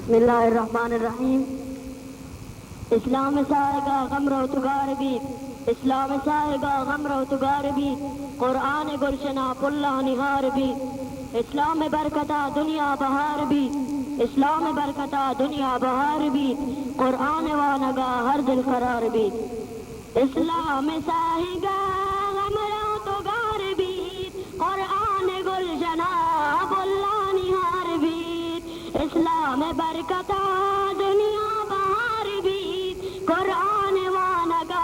بسم اللہ الرحمن الرحیم. اسلام سائے گا غم رو تگار بھی، اسلام سائے گا غم رو تگار بھی، قرآن گلشنا پلہ نہار بھی، اسلام برکتا دنیا بہار بھی، اسلام برکتا دنیا بہار بھی، قرآن وانگا ہر دل قرار بھی. اسلام سائے گا غم رو تگار بھی، قرآن گلشنا پلہ نہار بھی، اسلام برکتا دنیا بہار بھی، قرآن وانگا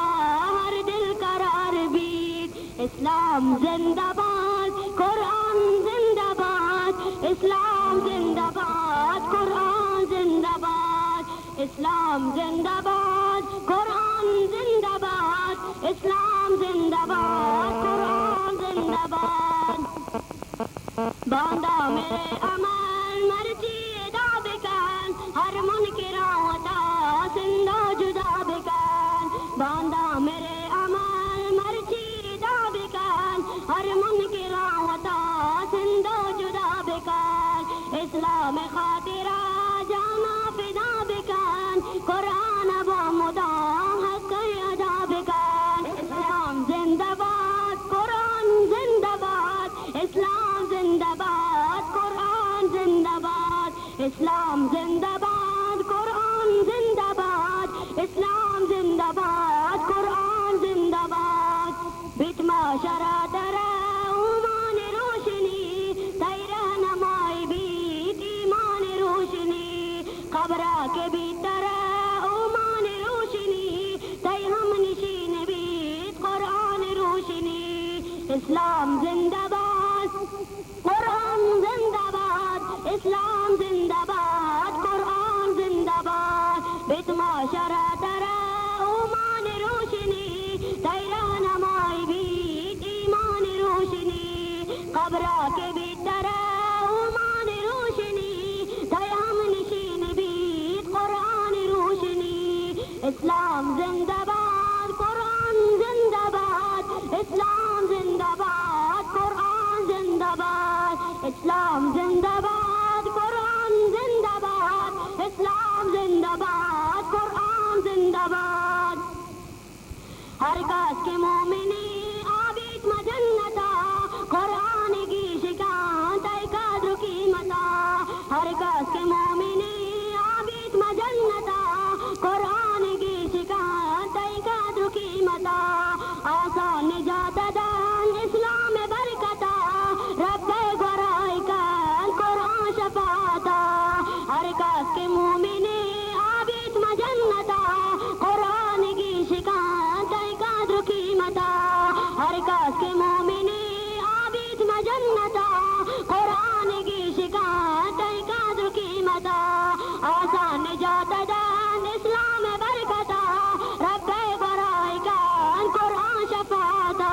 ہر دل قرار بھی. اسلام زندہ باد قرآن زندہ باد، اسلام زندہ باد قرآن زندہ باد، اسلام زندہ باد قرآن زندہ باد، اسلام زندہ باد قرآن زندہ باد. باندھا میرے عمل مرضی ادا بکن، ہر منکراں ہوتا زندہ جدا بکن. باندھا میرے عمل مرضی ادا بکن، ہر منکراں ہوتا زندہ جدا بکن. اسلام خاطرہ جانا فدا بکن، قرآن با مدا حق ادا بکن. اسلام زندہ باد قرآن زندہ باد، اسلام زندہ باد قرآن زندہ باد، اسلام زندہ باد قرآن زندہ باد، اسلام زندہ باد قرآن زندہ باد. بتما شرا درا ایمان روشنی، تیرہ نمائی بیت ایمان روشنی، قبرہ کے بھی ترا ایمان روشنی، تی ہم نشین بیت قرآن روشنی. اسلام زندہ باد قرآن زندہ باد، اسلام زندہ باد قرآن زندہ باد. بتما شرا درا ایمان روشنی، تیرہ نمائی بیت ایمان روشنی، قبرہ کے بھی ترا ایمان روشنی، تی ہم نشین بیت قرآن روشنی. اسلام زندہ باد قرآن زندہ باد، اسلام زندہ باد قرآن زندہ باد، اسلام زندہ باد قرآن زندہ باد، اسلام زندہ باد قرآن زندہ باد. ہر کاس کے مومنی آبیت مجنتا، قرآن کی شکایت قدر قیمتا. ہر کاس کے مومنی آبیت مجنتا، قرآن کی شکایت قدر قیمتا. آسان نجات دان اسلام برکتا، رب گرائی کن قرآن شفاعتا. ہر کاس کے مومنی آبیت مجنتا، قرآن کی شکایت قدر قیمتا. ہر کاس کے مومنی آبیت مجنتا، قرآن کی شکایت قدر قیمتا. آسان نجات دان اسلام برکتا، رب گرائی کن قرآن شفاعتا.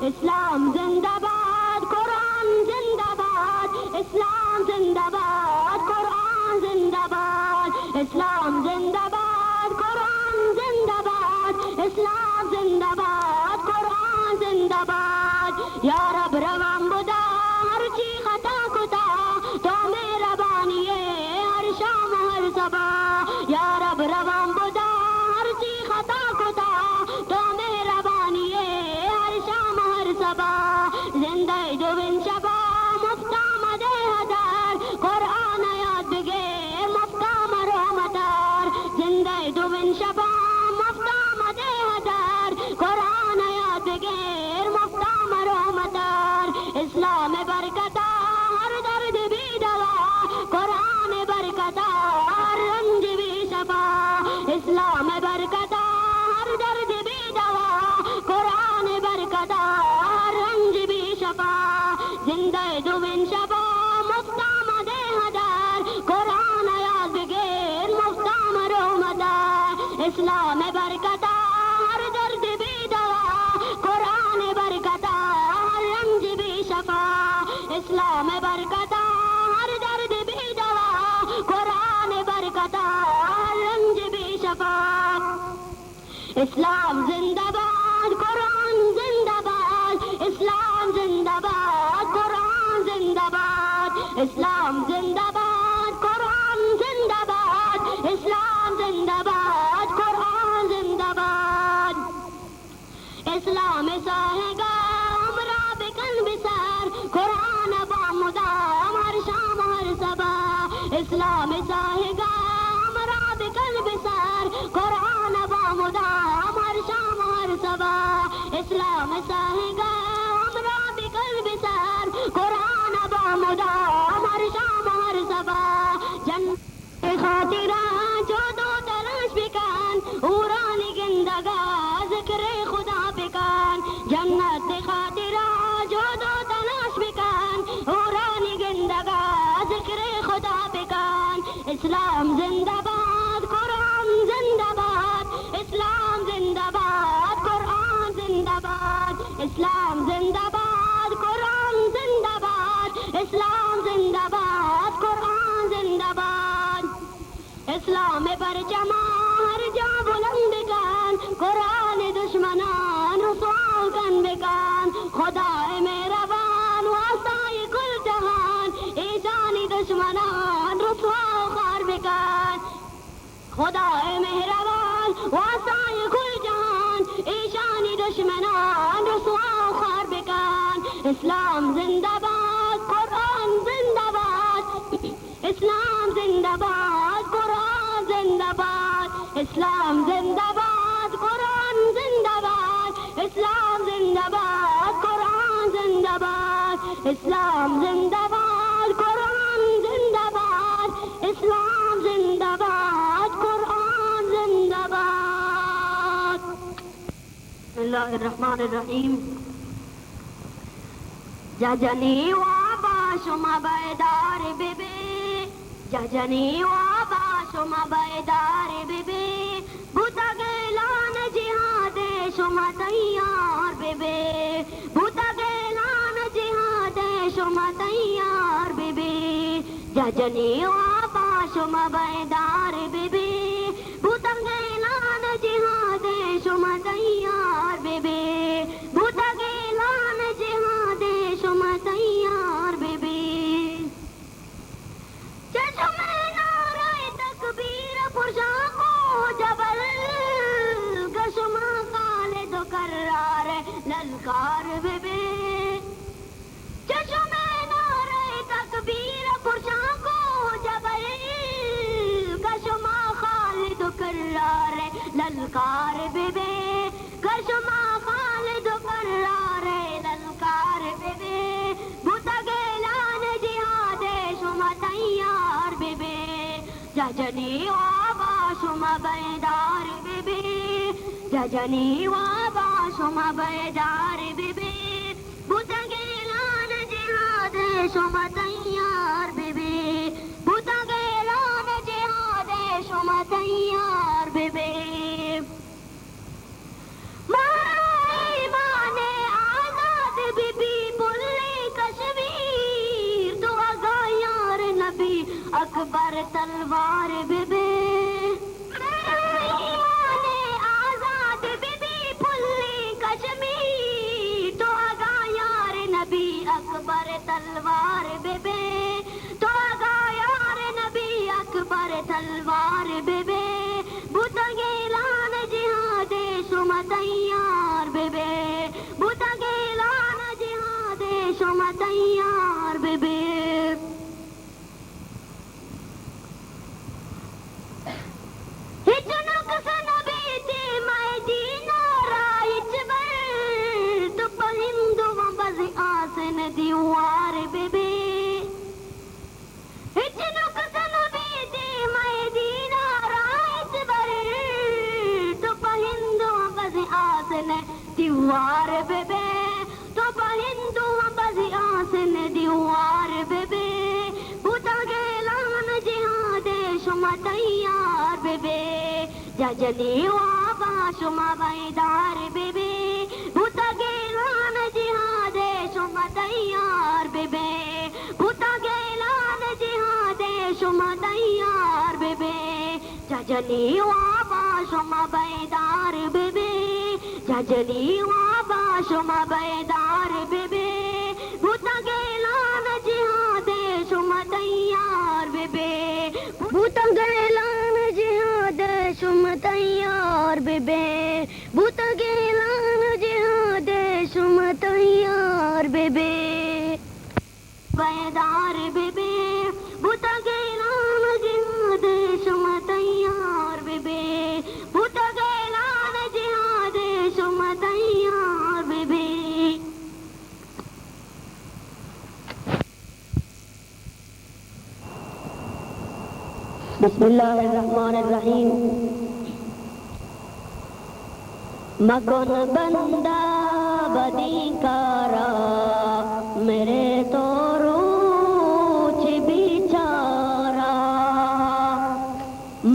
اسلام زندہ باد قرآن زندہ باد، اسلام زندہ باد قرآن زندہ باد، اسلام زندہ باد قرآن زندہ باد، اسلام زندہ باد قرآن زندہ باد. یا رب روان بدا ہر چی خطا کتا، تو میرا بانیے ہر شام ہر صبح. یا رب روان بدا ہر چی خطا کتا، تو میرا بانیے ہر شام ہر صبح. زندہ جو بن شبا مفتا مدے ہزار، قرآن یاد بگے مفتا مرو مدار. زندہ جو بن شبا مفتا مدے ہزار، قرآن یاد بگے مفتا مرو مدار. اسلام برکتا ہر درد بھی دوا، قرآن برکتا ہر رنج بھی شفا. اسلام برکتا ہر درد بھی دوا، قرآن برکتا ہر رنج بھی شفا. زندہ جو بن شبا مفتا مدے ہزار، قرآن یاد بگیر مفتا مرو مدار. اسلام برکتا ہر درد بھی دوا، قرآن برکتا ہر رنج بھی شفا. اسلام برکتا ہر درد بھی دوا، قرآن برکتا ہر رنج بھی شفا. اسلام زندہ باد قرآن زندہ باد، اسلام زندہ باد قرآن زندہ باد، اسلام زندہ باد قرآن زندہ باد. اسلام ساہگا ہمارا بقلب سار قرآن بامدام ہر شام ہر صبح اسلام ساہگا ہمارا بقلب سار قرآن بامدام ہر شام ہر صبح جنت خاطرہ جو دو تلاش بکان اوران گندگا ذکر خدا بکان جنت خاطرہ جو دو تلاش بکان اوران گندگا ذکر خدا بکان اسلام زندہ باد قرآن زندہ باد اسلام زندہ باد قرآن زندہ باد اسلام زندہ باد قرآن زندہ باد اسلام زندہ باد قرآن زندہ باد اسلام پر ہر جا بلند کان قرآن دشمنان رسوا کن بکان خدا مہربان واسطہ کل جہان ایشانی دشمنان رسوا خار بکان خدا مہربان واسطہ کل جہان ایشانی دشمنان رسوا خار بکان اسلام زندہ باد قرآن زندہ باد اسلام زندہ باد قرآن زندہ باد اسلام زندہ باد قرآن زندہ باد اسلام زندہ باد قرآن زندہ باد اسلام زندہ باد قرآن زندہ باد اسلام زندہ باد قرآن زندہ باد بسم اللہ الرحمن الرحیم ججنی وابا شما بیدار ببی ججنی وابا شما بیدار ببی بوتا گیلان جہاد شما تیار ببی بوتا گیلان جہاد شما تیار ببی ججنی وابا شما بیدار ببی بوتا گیلان جہاد شما تیار ببی بوتا گیلان جہاد شما تیار ببی چشم نعرہ تکبیر پرشاں کو جبل گشما خالد کرار للکار ببے چشم نعرہ تکبیر پرشاں کو جبل گشما خالد کرار للکار ببے گشما خالد کرار للکار ببے بوتا گیلان جہاد شما تیار ببے ججنی وابا شما بیدار ببے ججنی وابا شما بیدار ببے بوتا گیلان جہاد شما تیار ببے بوتا گیلان جہاد شما تیار ببے ایمان آزاد ببی بلی کشمیر تو آگا یار نبی اکبر تلوار ببے ایمان آزاد ببی بلی کشمیر تو آگا یار نبی اکبر تلوار ببے تو آگا یار نبی اکبر تلوار ببے بوتا گیلان جہاد شما تیار ببے بوتا گیلان جہاد شما تیار ببے ہچ نقص نبی تی مدینہ رائچ بر تو پہندو بز آسن دیوار ببے ہچ نقص نبی تی مدینہ رائچ بر تو پہندو بز آسن دیوار ببے تو پہندو بز آسن دیوار ببے بوتا گیلان جہاد شما تیار ببے ججنی وابا شما بیدار ببے بوتا گیلان جہاد شما تیار ببے بوتا گیلان جہاد شما تیار ببے ججنی وابا شما بیدار ببے ججنی وابا شما بیدار ببے بوتا گیلان جہاد شما تیار ببے بوتا گیلان جہاد شما تیار ببے بوتا گیلان جہاد شما تیار ببے بیدار ببے بوتا گیلان بسم اللہ الرحمن الرحیم مکن بندہ بدی کارا میرے تو روچ بیچارا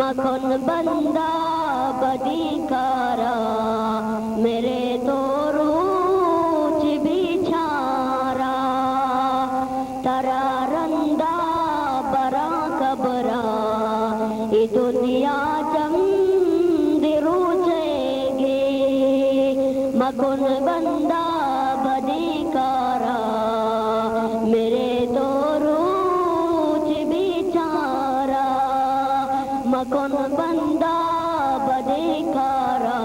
مکن بندہ بدی کارا میرے تو روچ بیچارا ترا رندہ برا کبرا یہ دنیا چند روچے گی مکن بندہ بدی کارا میرے تو روچ بیچارا مکن بندہ بدی کارا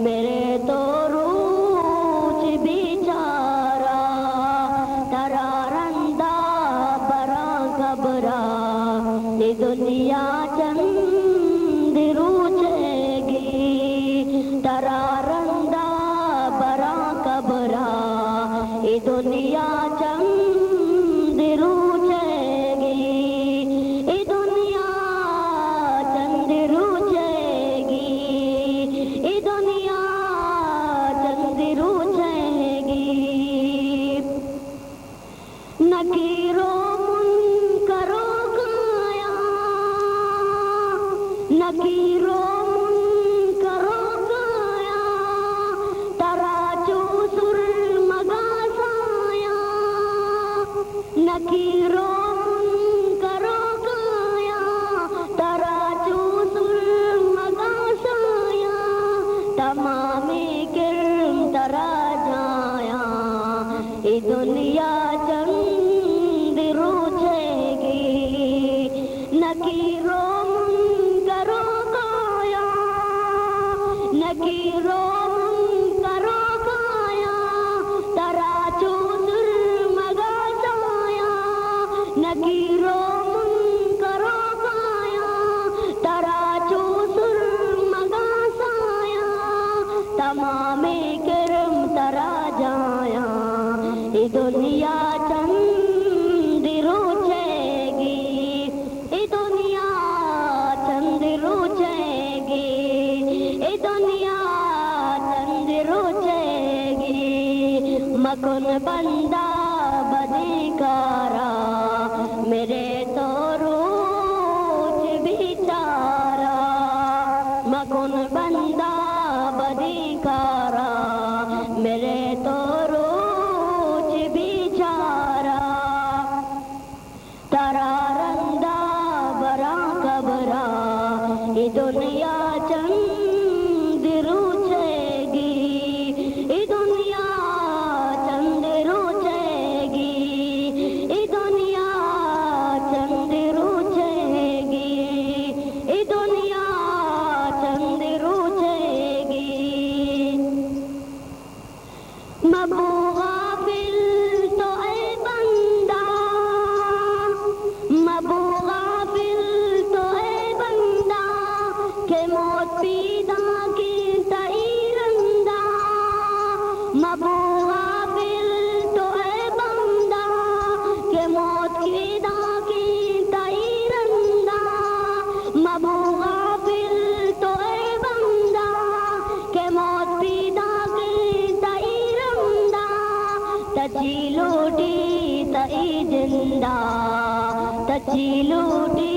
میرے تو روچ بیچارا ترا رندہ برا کبرا یہ دنیا چند روچے گی ترا رندہ برا کبرا یہ دنیا چند روچے گی یہ دنیا چند روچے گی یہ دنیا چند روچے گی نکیرو منکرو گایا نکیرو منکرو گایا تراچو سر مگا سایا نکیرو منکرو گایا تراچو سر مگا سایا تمام کرم ترا جایا یہ دنیا چند روچے گی نکیرو منکرو گایا نکیرو منکرو گایا تراچو سر مگا سایا نکیرو منکرو گایا تراچو سر مگا سایا تمام کرم ترا جایا یہ دنیا چند روچے گی یہ دنیا چند روچے گی یہ دنیا چند روچے گی مکن بندہ بدی کارا میرے تو روچ بیچارا مکن بندہ بدی کارا میرے تو روچ بیچارا ترا رندہ برا کبرا یہ دنیا چند روچے گی یہ دنیا چند روچے گی یہ دنیا چند روچے گی یہ دنیا چند روچے گی مبو غافل تو اے بندہ مبو غافل تو اے بندہ کہ موت پیدا کی تیرندہ مبو غافل تو اے بندہ کہ موت پیدا کی تیرندہ مبو غافل تو اے بندہ کہ موت پیدا کی تیرندہ تچی لوٹی تئی زندہ تچی لوٹی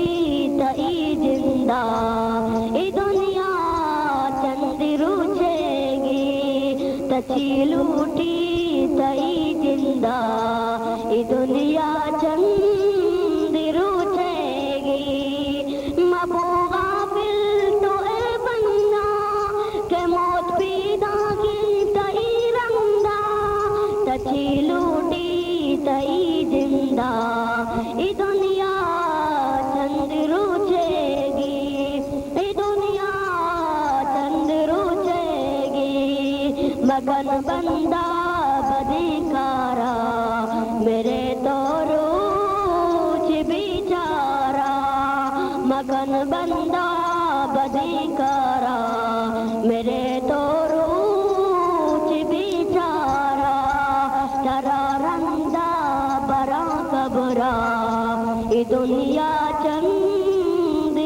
تئی زندہ یہ دنیا چند روچے گی تچی لوٹی تئی زندہ یہ دنیا چند روچے گی مبو غافل تو اے بندہ کہ موت پیدا کی تئی رندہ تچی لوٹی تئی زندہ یہ دنیا چند روچے گی یہ دنیا چند روچے گی مگن بندہ بدی کارا میرے تو روچ بیچارا مگن بندہ بدی کارا میرے تو روچ بیچارا ترا رندہ برا کبرا یہ دنیا چند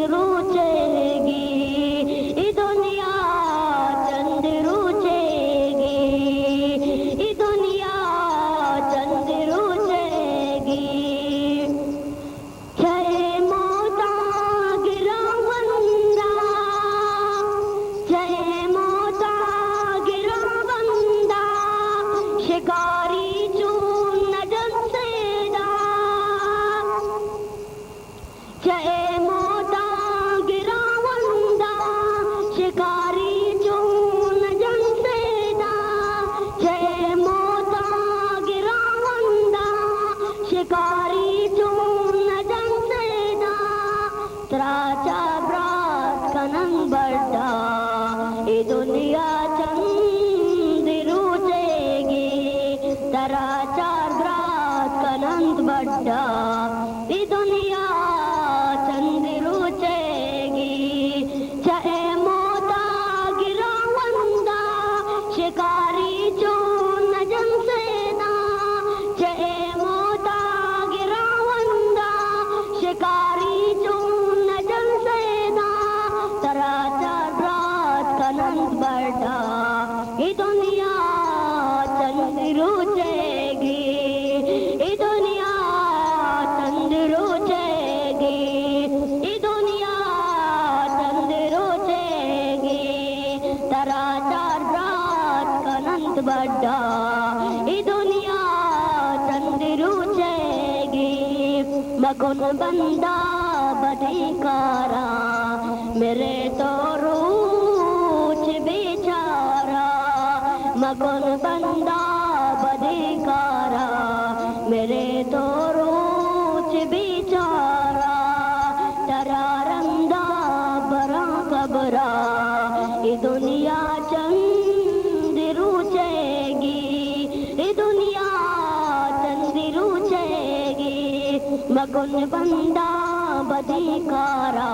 یہ دنیا چند روچے گی ترا چار رات کنند بڑا یہ دنیا چند روچے گی چاہے موتا گرا وندا شکاری چون نجم سینا چاہے موتا گرا وندا شکاری چون نجم سینا ترا چار رات کنند بڑا یہ دنیا چند روچے گی یہ دنیا چند روچے گی یہ دنیا چند روچے گی ترا چار رات کنند بڑا یہ دنیا چند روچے گی مکن بندہ بدیکارا میرے تو روچ بیچارا مکن بندہ بدیکارا میرے تو روچ بیچارا ترا رندہ برا قبرا یہ دنیا چند روچے گی یہ دنیا چند روچے گی مکن بندہ بدیکارا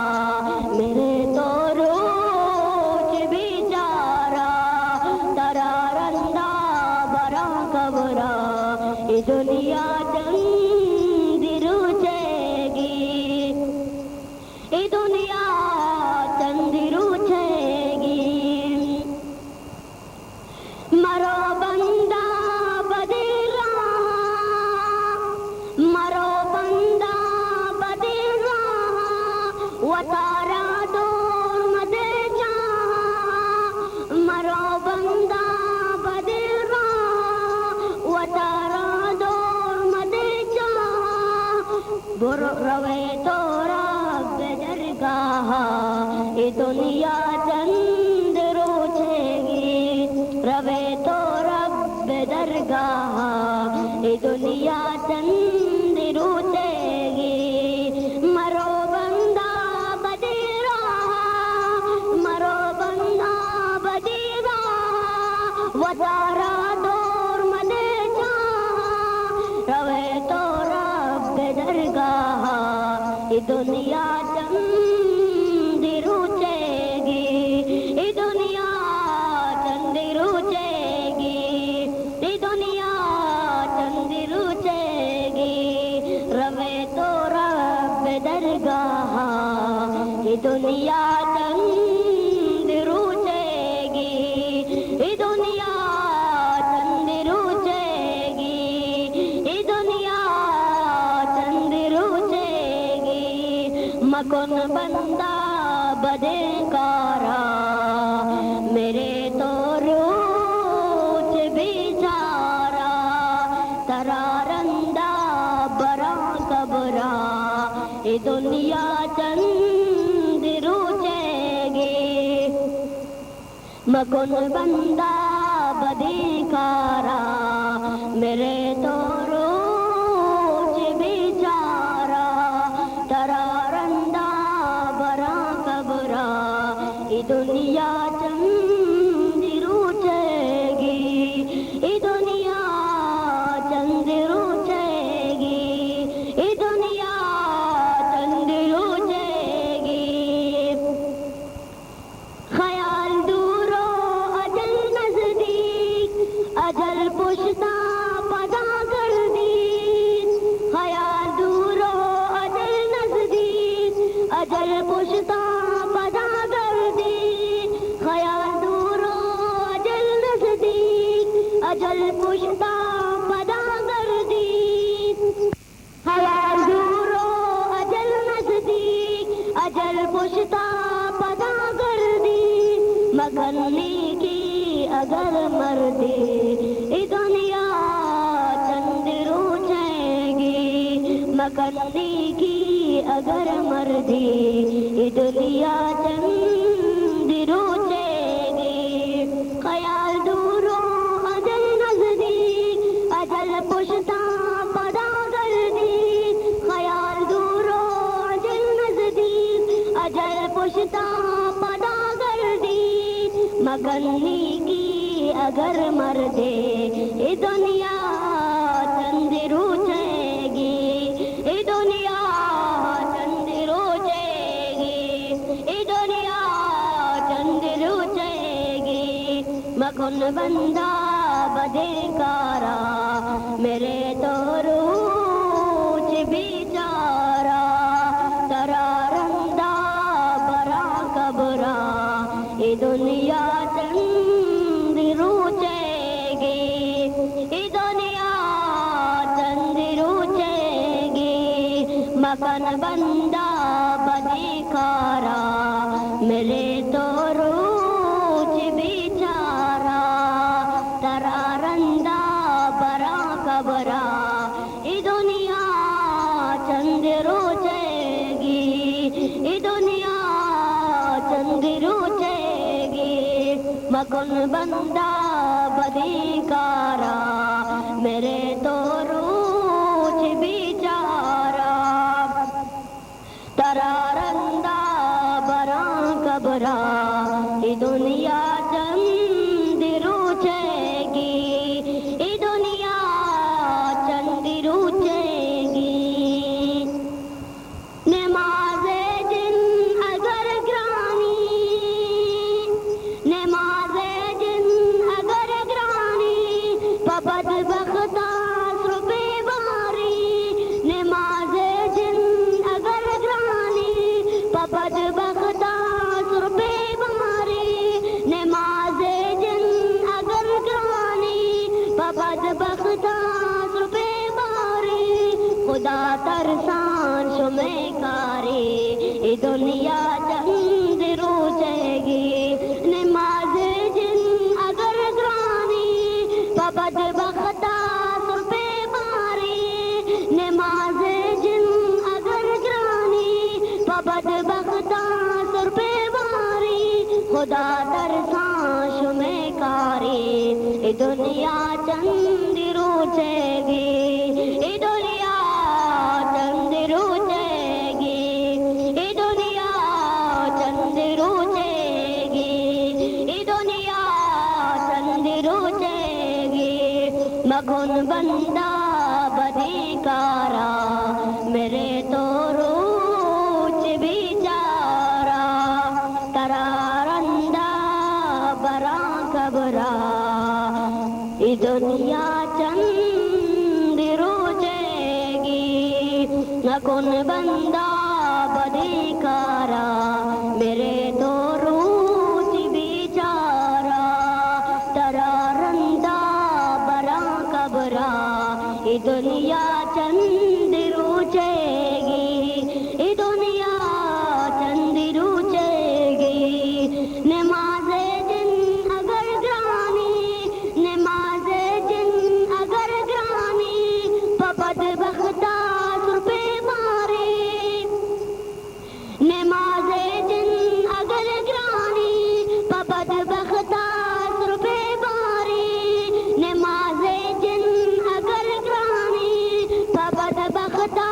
میرے تو روچ بیچارا ترا رندہ برا قبرا یہ دنیا چند روچے گی یہ دنیا چند روچے گی مرو بندہ بدیرا مرو بندہ بدیرا وطارا دور مدے جا مرو بندہ بدیرا وطارا دور مدے جا بر روے تو رب درگاہ یہ دنیا چند روچے گی روے تو رب درگاہ یہ دنیا چند روچے گی مرو بندہ بدیرا مرو بندہ بدیرا وطارا دور مدے جا روے تو رب درگاہ یہ دنیا چند روچے گی یہ دنیا چند روچے گی یہ دنیا چند روچے گی روے تو رب درگاہ یہ دنیا چند روچے گی یہ دنیا چند روچے گی یہ دنیا چند روچے گی مکن بندہ بدیکارا میرے تو روچ بیچارا ترا رندہ برا قبرا یہ دنیا چند روچے گی مکن بندہ بدیکارا میرے تو روچ بیچارا ترا رندہ برا قبرا یہ دنیا چند روچے گی یہ دنیا چند روچے گی یہ دنیا چند روچے گی خیال دور و اجل نزدیک اجل پشتا پدا کر دی خیال دور و اجل نزدیک اجل پشتا پدا کر دی خیال دور و اجل نزدیک اجل پشتا پدا کر دی خیال دور و اجل نزدیک اجل پشتا پدا کر دی مگنی کی اگر مردی یہ دنیا چند روچے گی مگنی کی اگر مردی یہ دنیا چند روچے گی خیال دور و اجل نزدیک اجل پشتا پدا کر دی خیال دور و اجل نزدیک اجل پشتا پدا کر دی مگنی کی اگر مردے یہ دنیا چند روچے گی یہ دنیا چند روچے گی یہ دنیا چند روچے گی مکن بندہ بدکارا میرے تو روچ بیچارا ترا رندہ برا کبرا یہ دنیا چند روچے گی یہ دنیا چند روچے گی مکن بندہ بدکارا میرے تو روچ بیچارا ترا رندہ برا کبرا یہ دنیا چند روچے گی یہ دنیا چند روچے گی مکن بندہ بدکارا میرے تو روچ بیچارا ترا رندہ برا کبرا یہ دنیا چند روچے گی یہ دنیا چند روچے گی نماز جن اگر گرانی نماز جن اگر گرانی پبد بختا سربے باری نماز جن اگر گرانی پبد بختا سربے باری نماز جن اگر گرانی پبد بختا سربے باری خدا ترسان شمع کاری یہ دنیا چند روچے گی نماز جن اگر گرانی پبد بختا سربے باری نماز جن اگر گرانی پبد بختا سربے باری خدا ترسان شمع کاری یہ دنیا چند روچے گی یہ دنیا چند روچے گی یہ دنیا چند روچے گی یہ دنیا چند روچے گی مکن بندہ بدکارا میرے تو روچ بیچارا ترا رندہ برا کبرا یہ دنیا چند روچے گی مکن بندہ بدکارا میرے تو روچ بیچارا ترا رندہ برا کبرا یہ دنیا چند روچے گی یہ دنیا چند روچے گی نماز جن اگر گرانی نماز جن اگر گرانی پبد بختا سربے باری نماز جن اگر گرانی پبد بختا سربے باری نماز جن اگر گرانی پبد بختا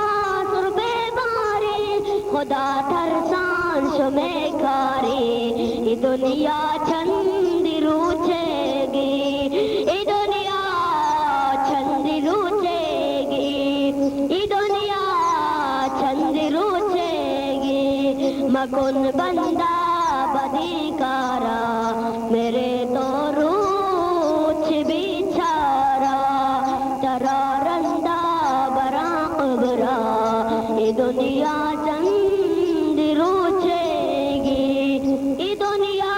سربے باری خدا ترسان شمع کاری یہ دنیا چند روچے گی یہ دنیا چند روچے گی یہ دنیا چند روچے گی مکن بندہ بدکارا میرے تو روچ بیچارا ترا رندہ برا کبرا یہ دنیا چند روچے گی یہ دنیا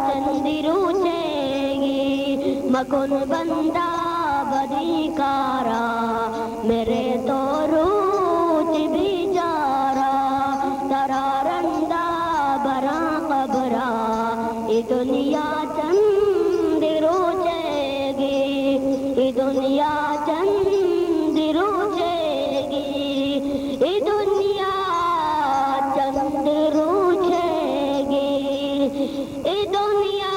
چند روچے گی مکن بندہ بدکارا میرے تو روچ بیچارا ترا رندہ برا کبرا یہ دنیا چند روچے گی یہ دنیا چند روچے گی یہ دنیا چند روچے گی یہ دنیا